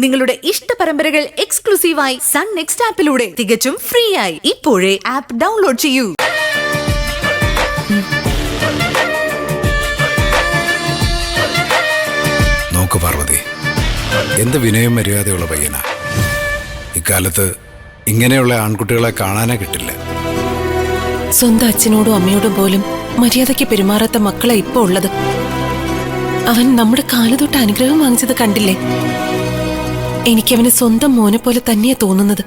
നിങ്ങളുടെ ഇഷ്ട പരമ്പരകൾ എക്സ്ക്ലൂസീവായി സൺ നെക്സ്റ്റ് ആപ്പിലൂടെ തികച്ചും ഫ്രീ ആയി ഇപ്പോഴേ ആപ്പ് ഡൗൺലോഡ് ചെയ്യൂ. നോക്ക് പാർവതി, എന്ത് വിനയം മര്യാദയുള്ള പയ്യനാ. ഇക്കാലത്ത് ഇങ്ങനെയുള്ള ആൺകുട്ടികളെ കാണാനേ കിട്ടില്ല. സ്വന്തം അച്ഛനോടും അമ്മയോടും പോലും മര്യാദയ്ക്ക് പെരുമാറാത്ത മക്കളെ ഇപ്പൊ ഉള്ളത്. അവൻ നമ്മുടെ കാലുതൊട്ട് അനുഗ്രഹം വാങ്ങിച്ചത് കണ്ടില്ലേ? എനിക്കവന് സ്വന്തം മോനെ പോലെ തന്നെയാ തോന്നുന്നത്.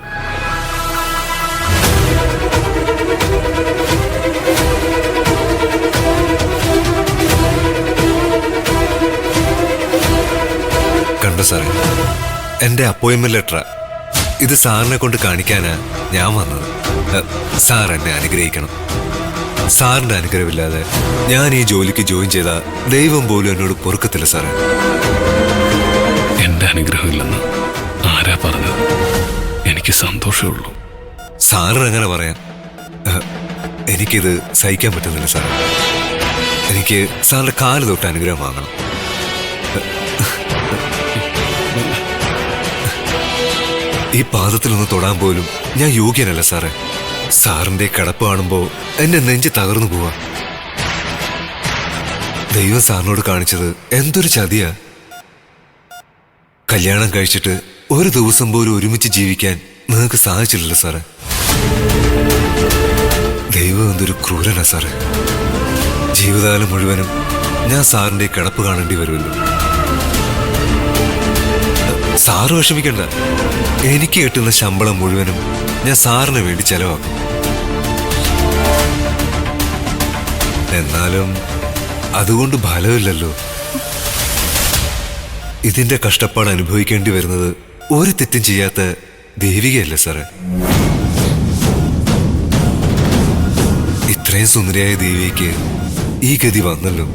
കണ്ടു സാറേ, എന്റെ അപ്പോയിന്റ്മെന്റ് ലെറ്ററാ ഇത്. സാറിനെ കൊണ്ട് കാണിക്കാനാ ഞാൻ വന്നത്. സാർ എന്നെ അനുഗ്രഹിക്കണം. സാറിന്റെ അനുഗ്രഹമില്ലാതെ ഞാൻ ഈ ജോലിക്ക് ജോയിൻ ചെയ്ത ദൈവം പോലും എന്നോട് പൊറുക്കത്തില്ല സാറേ. എന്റെ അനുഗ്രഹമില്ലെന്ന് ആരാ പറഞ്ഞത്? എനിക്ക് സന്തോഷമുള്ളൂ. സാറിന് അങ്ങനെ പറയാം. എനിക്കിത് സഹിക്കാൻ പറ്റുന്നില്ല സാറേ. എനിക്ക് സാറിന്റെ കാല് തൊട്ട് അനുഗ്രഹം വാങ്ങണം. ഈ പാദത്തിലൊന്ന് തൊടാൻ പോലും ഞാൻ യോഗ്യനല്ല സാറേ. സാറിന്റെ കിടപ്പ് കാണുമ്പോ എന്റെ നെഞ്ച് തകർന്നു പോവാ. ദൈവം സാറിനോട് കാണിച്ചത് എന്തൊരു ചതിയാ. കല്യാണം കഴിച്ചിട്ട് ഒരു ദിവസം പോലും ഒരുമിച്ച് ജീവിക്കാൻ നിങ്ങൾക്ക് സാധിച്ചില്ലല്ലോ സാറേ. ദൈവം എന്തൊരു ക്രൂരനാ സാറേ. ജീവിതകാലം മുഴുവനും ഞാൻ സാറിന്റെ കിടപ്പ് കാണേണ്ടി വരുമല്ലോ. സാറ് വിഷമിക്കണ്ട. എനിക്ക് കിട്ടുന്ന ശമ്പളം മുഴുവനും ഞാൻ സാറിന് വേണ്ടി ചെലവാക്കും. എന്നാലും അതുകൊണ്ട് ഫലമില്ലല്ലോ. ഇതിന്റെ കഷ്ടപ്പാട് അനുഭവിക്കേണ്ടി വരുന്നത് ഒരു തെറ്റും ചെയ്യാത്ത ദേവികയല്ലേ സാറേ. ഇത്രയും സുന്ദരിയായ ദേവിക്ക് ഈ ഗതി വന്നല്ലോ.